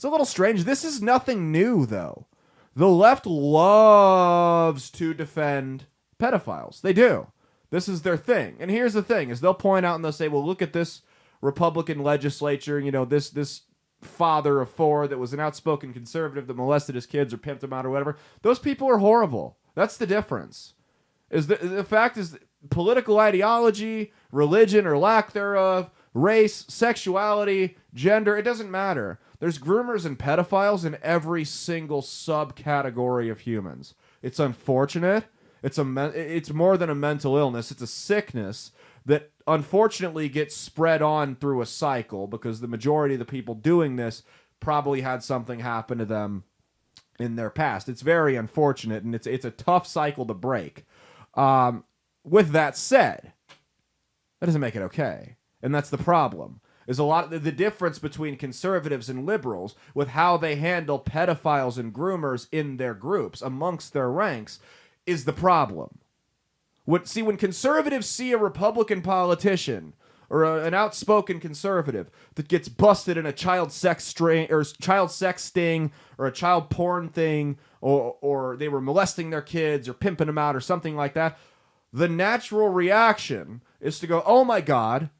It's a little strange. This is nothing new, though. The left loves to defend pedophiles. They do. This is their thing. And here's the thing, is they'll point out and they'll say, well, look at this Republican legislature, this father of four that was an outspoken conservative that molested his kids or pimped them out or whatever. Those people are horrible. That's the difference. Is the fact is political ideology, religion or lack thereof, race, sexuality, gender, it doesn't matter. There's groomers and pedophiles in every single subcategory of humans. It's unfortunate. It's more than a mental illness. It's a sickness that unfortunately gets spread on through a cycle because the majority of the people doing this probably had something happen to them in their past. It's very unfortunate, and it's a tough cycle to break. With that said, that doesn't make it okay. And that's the problem. Is a lot of the difference between conservatives and liberals with how they handle pedophiles and groomers in their groups, amongst their ranks, is the problem. When conservatives see a Republican politician or an outspoken conservative that gets busted in a child sex sting or a child porn thing, or they were molesting their kids or pimping them out or something like that, the natural reaction is to go, oh my God,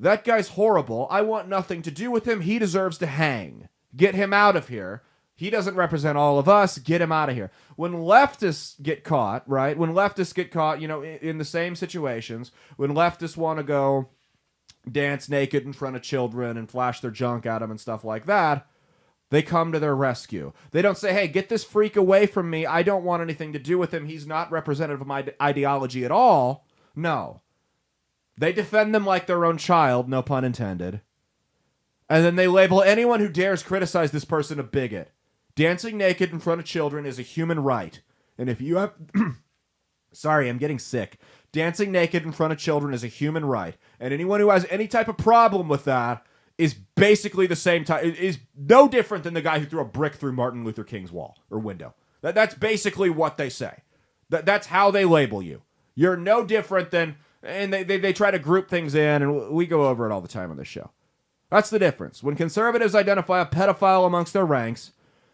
that guy's horrible. I want nothing to do with him. He deserves to hang. Get him out of here. He doesn't represent all of us. Get him out of here. When leftists get caught, right? When leftists get caught, in the same situations, when leftists want to go dance naked in front of children and flash their junk at them and stuff like that, they come to their rescue. They don't say, hey, get this freak away from me. I don't want anything to do with him. He's not representative of my ideology at all. No. They defend them like their own child, no pun intended. And then they label anyone who dares criticize this person a bigot. Dancing naked in front of children is a human right. And if you have... Sorry, I'm getting sick. Dancing naked in front of children is a human right. And anyone who has any type of problem with that is basically the same type... is no different than the guy who threw a brick through Martin Luther King's wall or window. That's basically what they say. That's how they label you. You're no different than... And they try to group things in, and we go over it all the time on this show. That's the difference. When conservatives identify a pedophile amongst their ranks,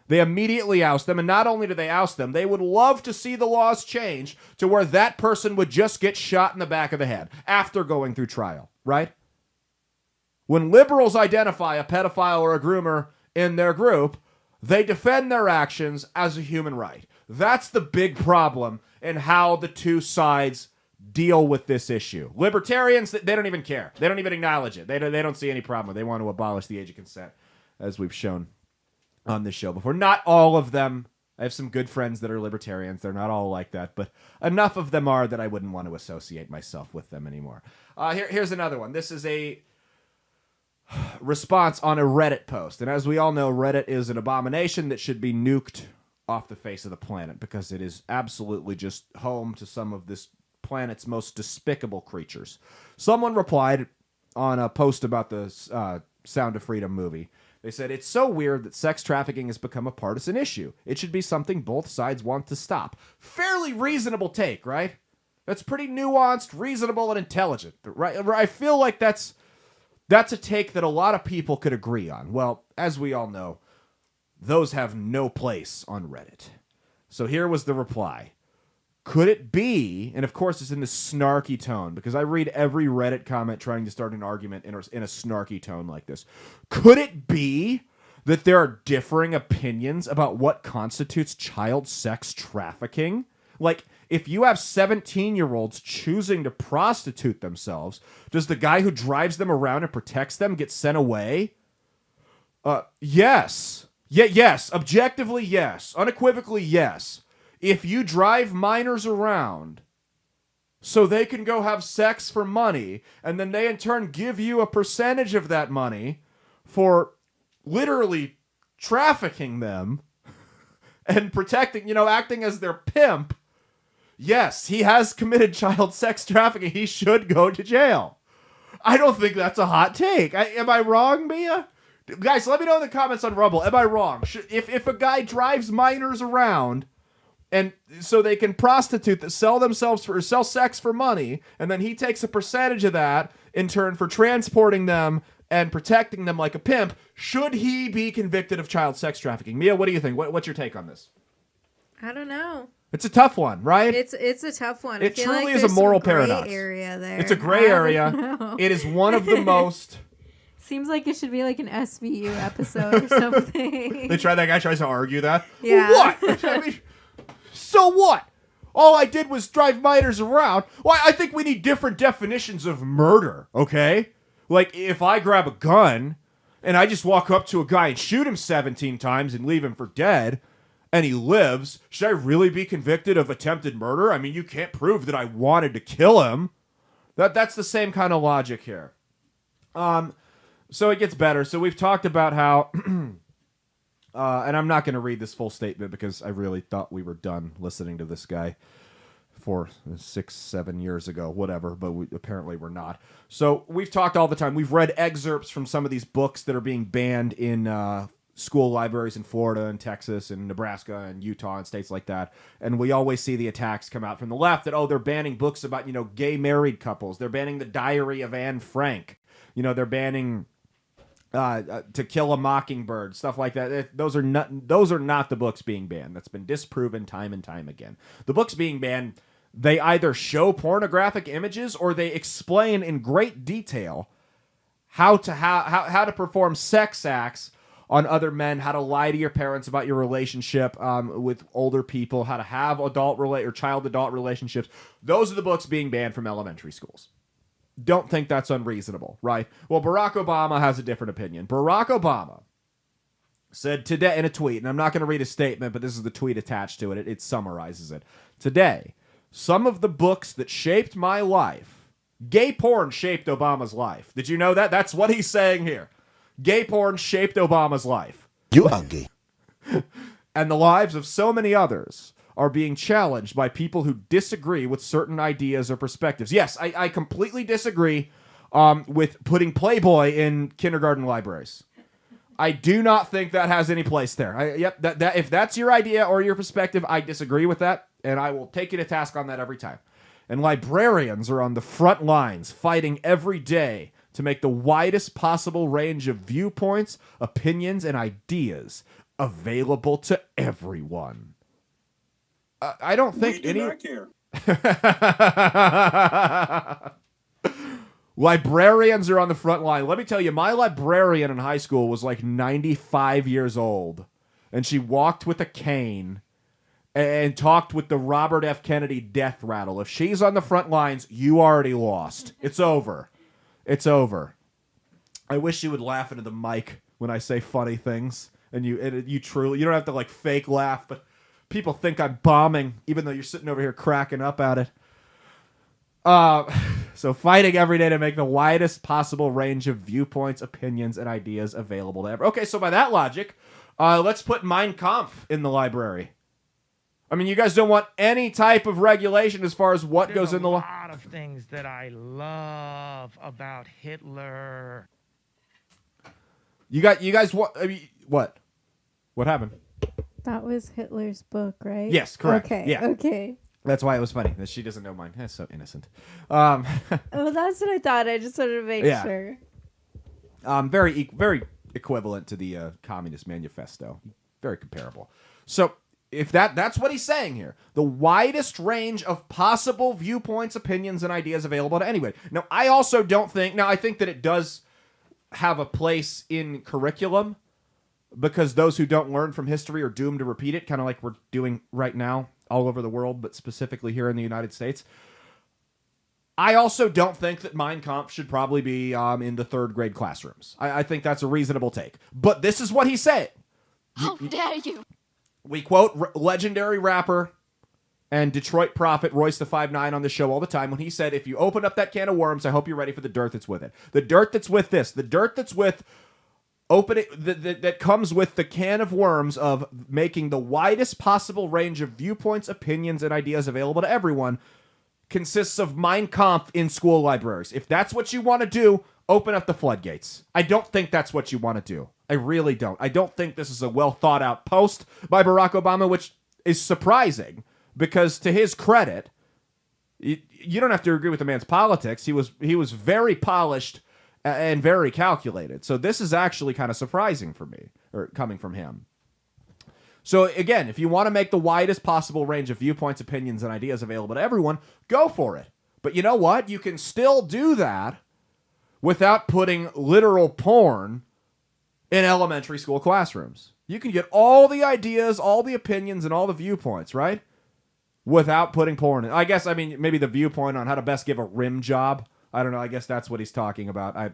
they immediately oust them, and not only do they oust them, they would love to see the laws change to where that person would just get shot in the back of the head after going through trial, right? When liberals identify a pedophile or a groomer in their group, they defend their actions as a human right. That's the big problem in how the two sides deal with this issue. Libertarians, they don't even care. They don't even acknowledge it. They don't see any problem. They want to abolish the age of consent, as we've shown on this show before. Not all of them. I have some good friends that are libertarians. They're not all like that, but enough of them are that I wouldn't want to associate myself with them anymore. Here's another one. This is a response on a Reddit post. And as we all know, Reddit is an abomination that should be nuked off the face of the planet because it is absolutely just home to some of this planet's most despicable creatures. Someone replied on a post about the Sound of Freedom movie. They said, it's so weird that sex trafficking has become a partisan issue. It should be something both sides want to stop. Fairly reasonable take, right? That's pretty nuanced, reasonable, and intelligent, right? I feel like that's a take that a lot of people could agree on. Well, as we all know, those have no place on Reddit. So here was the reply. Could it be, and of course it's in this snarky tone, because I read every Reddit comment trying to start an argument in a snarky tone like this. Could it be that there are differing opinions about what constitutes child sex trafficking? Like, if you have 17-year-olds choosing to prostitute themselves, does the guy who drives them around and protects them get sent away? Yes. Yes. Objectively, yes. Unequivocally, yes. If you drive minors around so they can go have sex for money, and then they in turn give you a percentage of that money for literally trafficking them and protecting, acting as their pimp, yes, he has committed child sex trafficking. He should go to jail. I don't think that's a hot take. Am I wrong, Mia? Guys, let me know in the comments on Rumble. Am I wrong? If a guy drives minors around and so they can prostitute, sell sex for money, and then he takes a percentage of that in turn for transporting them and protecting them like a pimp, should he be convicted of child sex trafficking? Mia, what do you think? What's your take on this? I don't know. It's a tough one, right? It's a tough one. It truly is a moral paradox. Area there. It's a gray area. It is one of the most. Seems like it should be like an SVU episode or something. That guy tries to argue that. Yeah. What? I mean, so what? All I did was drive minors around. Well, I think we need different definitions of murder, okay? Like, if I grab a gun and I just walk up to a guy and shoot him 17 times and leave him for dead, and he lives, should I really be convicted of attempted murder? I mean, you can't prove that I wanted to kill him. That's the same kind of logic here. So it gets better. So we've talked about how, and I'm not going to read this full statement because I really thought we were done listening to this guy for 6-7 years ago, whatever, but apparently we're not. So we've talked all the time. We've read excerpts from some of these books that are being banned in school libraries in Florida and Texas and Nebraska and Utah and states like that. And we always see the attacks come out from the left that, they're banning books about, gay married couples. They're banning the Diary of Anne Frank. They're banning To Kill a Mockingbird, stuff like that. Those are not the books being banned. That's been disproven time and time again. The books being banned, they either show pornographic images or they explain in great detail how to perform sex acts on other men, how to lie to your parents about your relationship with older people, how to have child-adult relationships. Those are the books being banned from elementary schools. Don't think that's unreasonable, right? Well, Barack Obama has a different opinion. Barack Obama said today in a tweet, and I'm not going to read a statement, but this is the tweet attached to it. It summarizes it. Today, some of the books that shaped my life, gay porn shaped Obama's life. Did you know that? That's what he's saying here. Gay porn shaped Obama's life. You are gay. And the lives of so many others are being challenged by people who disagree with certain ideas or perspectives. Yes, I completely disagree with putting Playboy in kindergarten libraries. I do not think that has any place there. If that's your idea or your perspective, I disagree with that, and I will take you to task on that every time. And librarians are on the front lines fighting every day to make the widest possible range of viewpoints, opinions, and ideas available to everyone. I don't think we do not care. Librarians are on the front line. Let me tell you, my librarian in high school was like 95 years old, and she walked with a cane and talked with the Robert F. Kennedy death rattle. If she's on the front lines, you already lost. It's over. It's over. I wish you would laugh into the mic when I say funny things, and you truly, you don't have to like fake laugh, but people think I'm bombing, even though you're sitting over here cracking up at it. So fighting every day to make the widest possible range of viewpoints, opinions, and ideas available to everyone. Okay, so by that logic, let's put Mein Kampf in the library. I mean, you guys don't want any type of regulation as far as what goes in the library. There's a lot of things that I love about Hitler. You guys what? I mean, what? What happened? That was Hitler's book, right? Yes, correct. Okay. Yeah. Okay. That's why it was funny that she doesn't know mine. That's so innocent. Well, that's what I thought. I just wanted to make sure. Very equivalent to the Communist Manifesto. Very comparable. So if that's what he's saying here, the widest range of possible viewpoints, opinions, and ideas available to anyone. Now, I also don't think. Now, I think that it does have a place in curriculum because those who don't learn from history are doomed to repeat it, kind of like we're doing right now all over the world, but specifically here in the United States. I also don't think that Mein Kampf should probably be in the third grade classrooms. I think that's a reasonable take. But this is what he said. How dare you? We quote legendary rapper and Detroit prophet Royce the 5'9" on the show all the time when he said, if you open up that can of worms, I hope you're ready for the dirt that's with it. The dirt that's with this. The dirt that's with opening that comes with the can of worms of making the widest possible range of viewpoints, opinions, and ideas available to everyone consists of Mein Kampf in school libraries. If that's what you want to do, open up the floodgates. I don't think that's what you want to do. I really don't. I don't think this is a well thought out post by Barack Obama, which is surprising because to his credit, you don't have to agree with the man's politics. He was very polished and very calculated. So this is actually kind of surprising for me, or coming from him. So again, if you want to make the widest possible range of viewpoints, opinions, and ideas available to everyone, go for it. But you know what? You can still do that without putting literal porn in elementary school classrooms. You can get all the ideas, all the opinions, and all the viewpoints, right? Without putting porn in. I guess, maybe the viewpoint on how to best give a rim job. I don't know. I guess that's what he's talking about.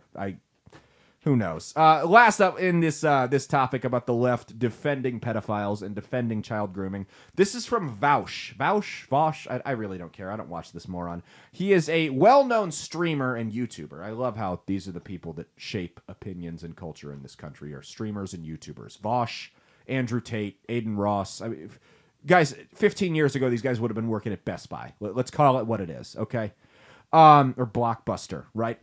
Who knows? Last up in this topic about the left defending pedophiles and defending child grooming. This is from Vaush. I really don't care. I don't watch this moron. He is a well-known streamer and YouTuber. I love how these are the people that shape opinions and culture in this country, are streamers and YouTubers. Vaush, Andrew Tate, Aiden Ross. Guys, 15 years ago, these guys would have been working at Best Buy. Let's call it what it is, okay? Or Blockbuster, right?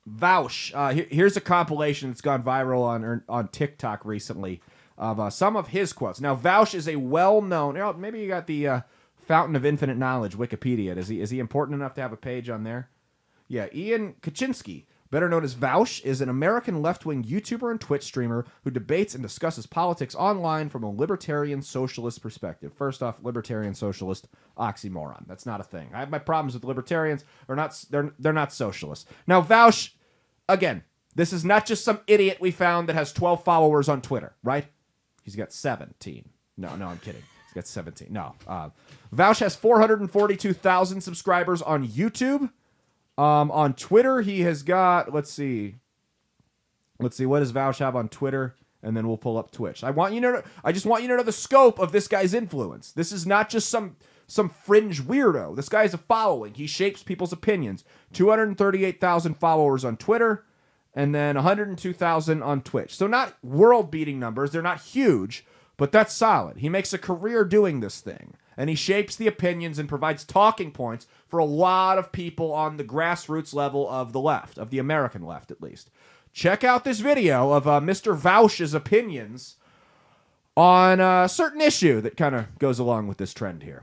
Vaush, here's a compilation that's gone viral on TikTok recently of some of his quotes. Now, Vaush is a well-known... maybe you got the Fountain of Infinite Knowledge, Wikipedia. Is he important enough to have a page on there? Yeah, Ian Kaczynski, better known as Vaush, is an American left-wing YouTuber and Twitch streamer who debates and discusses politics online from a libertarian socialist perspective. First off, libertarian socialist, oxymoron. That's not a thing. I have my problems with libertarians. They're not socialists. Now, Vaush, again, this is not just some idiot we found that has 12 followers on Twitter, right? He's got 17. No, I'm kidding. He's got 17. No. Vaush has 442,000 subscribers on YouTube. On Twitter, he has got, let's see, what does Vaush have on Twitter? And then we'll pull up Twitch. I just want you to know the scope of this guy's influence. This is not just some fringe weirdo. This guy has a following. He shapes people's opinions. 238,000 followers on Twitter, and then 102,000 on Twitch. So not world-beating numbers. They're not huge, but that's solid. He makes a career doing this thing. And he shapes the opinions and provides talking points for a lot of people on the grassroots level of the left, of the American left at least. Check out this video of Mr. Vaush's opinions on a certain issue that kind of goes along with this trend here.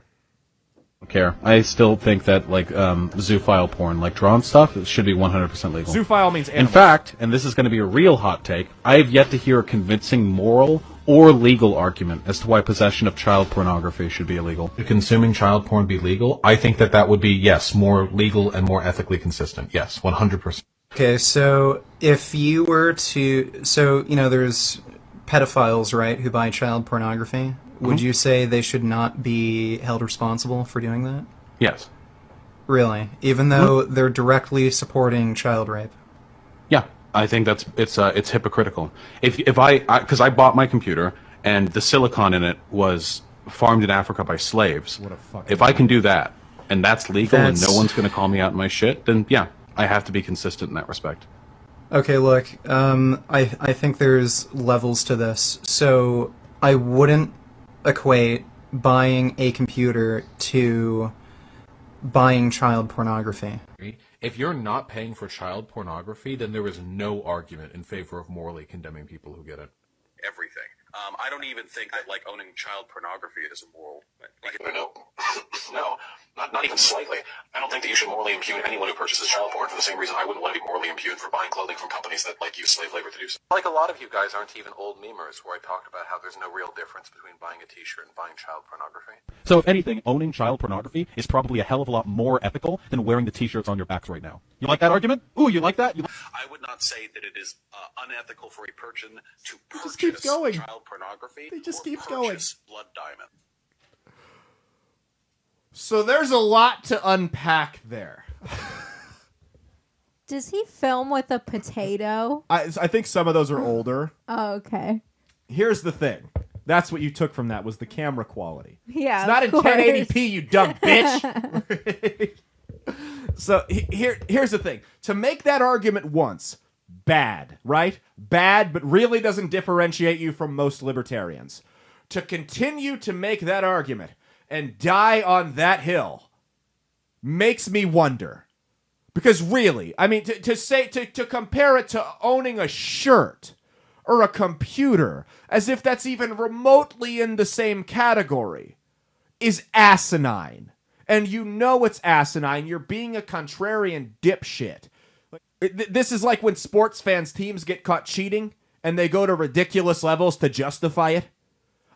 Care. I still think that zoophile porn, like drawn stuff, it should be 100% legal. Zoophile means animals. In fact, and this is going to be a real hot take, I have yet to hear a convincing moral or legal argument as to why possession of child pornography should be illegal. Should consuming child porn be legal? I think that would be, yes, more legal and more ethically consistent. Yes, 100%. Okay, so if you were to... there's pedophiles, right, who buy child pornography. Would you say they should not be held responsible for doing that? Yes. Really? Even though they're directly supporting child rape? Yeah, I think it's hypocritical. Because I bought my computer and the silicon in it was farmed in Africa by slaves. What a fucking... If I can do that and that's legal and no one's going to call me out on my shit, then yeah, I have to be consistent in that respect. Okay, look, I think there's levels to this. So I wouldn't equate buying a computer to buying child pornography. If you're not paying for child pornography, then there is no argument in favor of morally condemning people who get it. Everything. I don't even think that owning child pornography is immoral. No, not even slightly. I don't think that you should morally impugn anyone who purchases child porn for the same reason I wouldn't want to be morally impugned for buying clothing from companies that use slave labor to do so. Like a lot of you guys aren't even old memers where I talked about how there's no real difference between buying a t-shirt and buying child pornography. So if anything, owning child pornography is probably a hell of a lot more ethical than wearing the t-shirts on your backs right now. You like that argument? Ooh, you like that? I would not say that it is unethical for a person to just keeps purchase going. child pornography It just or keeps purchase blood diamond. So there's a lot to unpack there. Does he film with a potato? I think some of those are older. Oh, okay. Here's the thing. That's what you took from that was the camera quality. Yeah, it's not in course. 1080p, you dumb bitch. So here's the thing. To make that argument once, bad, right? Bad, but really doesn't differentiate you from most libertarians. To continue to make that argument and die on that hill makes me wonder. Because really, I mean, to compare it to owning a shirt or a computer, as if that's even remotely in the same category, is asinine. And you know it's asinine. You're being a contrarian dipshit. This is like when sports fans' teams get caught cheating and they go to ridiculous levels to justify it.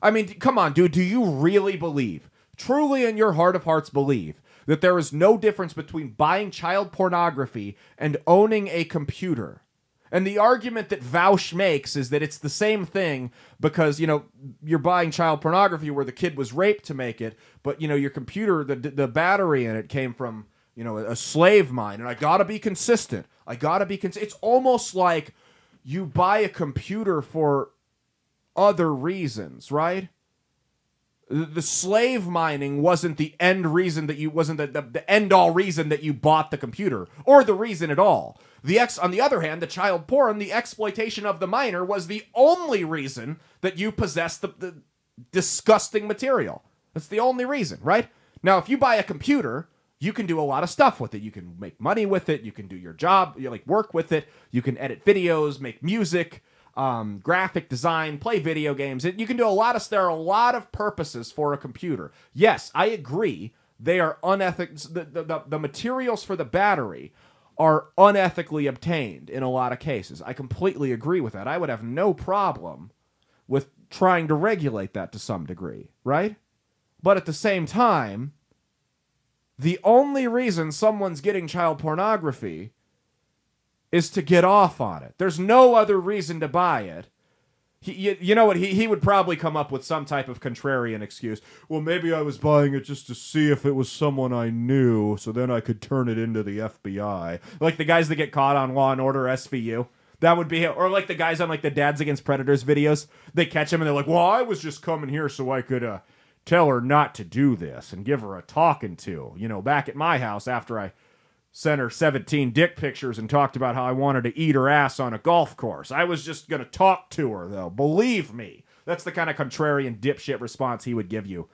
I mean, come on, dude. Do you really believe, truly in your heart of hearts believe, that there is no difference between buying child pornography and owning a computer? And the argument that Vaush makes is that it's the same thing because, you're buying child pornography where the kid was raped to make it, but, your computer, the battery in it came from, a slave mine. And I got to be consistent. It's almost like you buy a computer for other reasons, right? The slave mining wasn't the end reason that wasn't the end all reason that you bought the computer, or the reason at all. On the other hand, the child porn, the exploitation of the minor, was the only reason that you possessed the disgusting material. That's the only reason, right? Now, if you buy a computer, you can do a lot of stuff with it. You can make money with it. You can do your job, work with it. You can edit videos, make music, graphic design, play video games. You can do there are a lot of purposes for a computer. Yes, I agree. They are unethical. The materials for the battery are unethically obtained in a lot of cases. I completely agree with that. I would have no problem with trying to regulate that to some degree, right? But at the same time, the only reason someone's getting child pornography is to get off on it. There's no other reason to buy it. You know what? He would probably come up with some type of contrarian excuse. Well, maybe I was buying it just to see if it was someone I knew, so then I could turn it into the FBI. Like the guys that get caught on Law and Order SVU. That would be, or like the guys on like the Dads Against Predators videos. They catch him and they're like, well, I was just coming here so I could tell her not to do this and give her a talking to. Back at my house after I sent her 17 dick pictures and talked about how I wanted to eat her ass on a golf course. I was just going to talk to her, though. Believe me. That's the kind of contrarian dipshit response he would give you,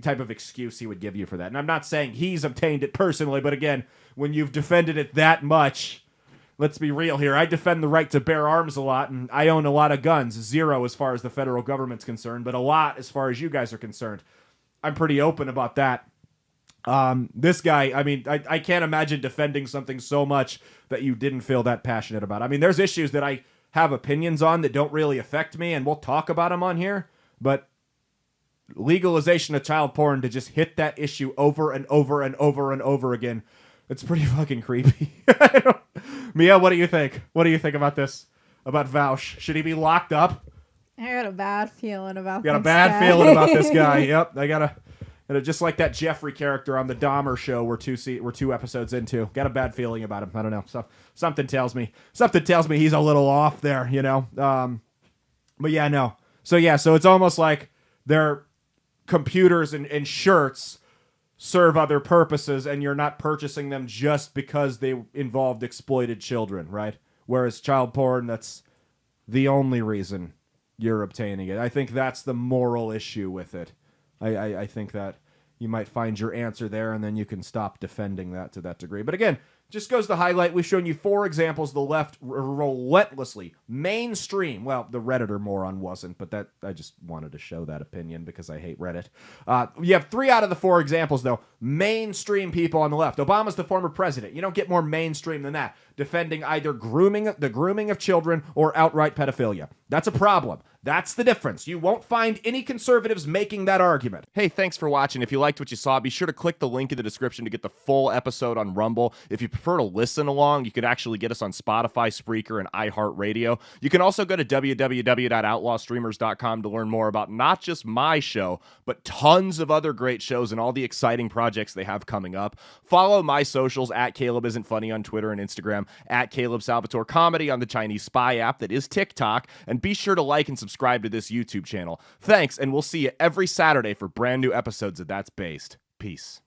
type of excuse he would give you for that. And I'm not saying he's obtained it personally, but again, when you've defended it that much, let's be real here. I defend the right to bear arms a lot, and I own a lot of guns. 0 as far as the federal government's concerned, but a lot as far as you guys are concerned. I'm pretty open about that. This guy, I mean, I can't imagine defending something so much that you didn't feel that passionate about. I mean, there's issues that I have opinions on that don't really affect me, and we'll talk about them on here, but legalization of child porn, to just hit that issue over and over and over and over again, it's pretty fucking creepy. Mia, what do you think? What do you think about this? About Vaush? Should he be locked up? I got a bad feeling about this guy. Feeling about this guy. Yep, I got just like that Jeffrey character on the Dahmer show we're 2 episodes into. Got a bad feeling about him. I don't know. So something tells me he's a little off there, But yeah, no. So it's almost like their computers and shirts serve other purposes, and you're not purchasing them just because they involved exploited children, right? Whereas child porn, that's the only reason you're obtaining it. I think that's the moral issue with it. I think that you might find your answer there, and then you can stop defending that to that degree. But again, just goes to highlight, we've shown you 4 examples the left relentlessly mainstream. Well, the Redditor moron wasn't, but that I just wanted to show that opinion because I hate Reddit. You have 3 out of the 4 examples, though, mainstream people on the left. Obama's the former president. You don't get more mainstream than that, defending either the grooming of children or outright pedophilia. That's a problem. That's the difference. You won't find any conservatives making that argument. Hey, thanks for watching. If you liked what you saw, be sure to click the link in the description to get the full episode on Rumble. If you prefer to listen along, you could actually get us on Spotify, Spreaker, and iHeartRadio. You can also go to www.outlawstreamers.com to learn more about not just my show, but tons of other great shows and all the exciting projects they have coming up. Follow my socials at Caleb Isn't Funny on Twitter and Instagram, at Caleb Salvatore Comedy on the Chinese Spy app that is TikTok, and be sure to like and subscribe to this YouTube channel. Thanks, and we'll see you every Saturday for brand new episodes of That's Based. Peace.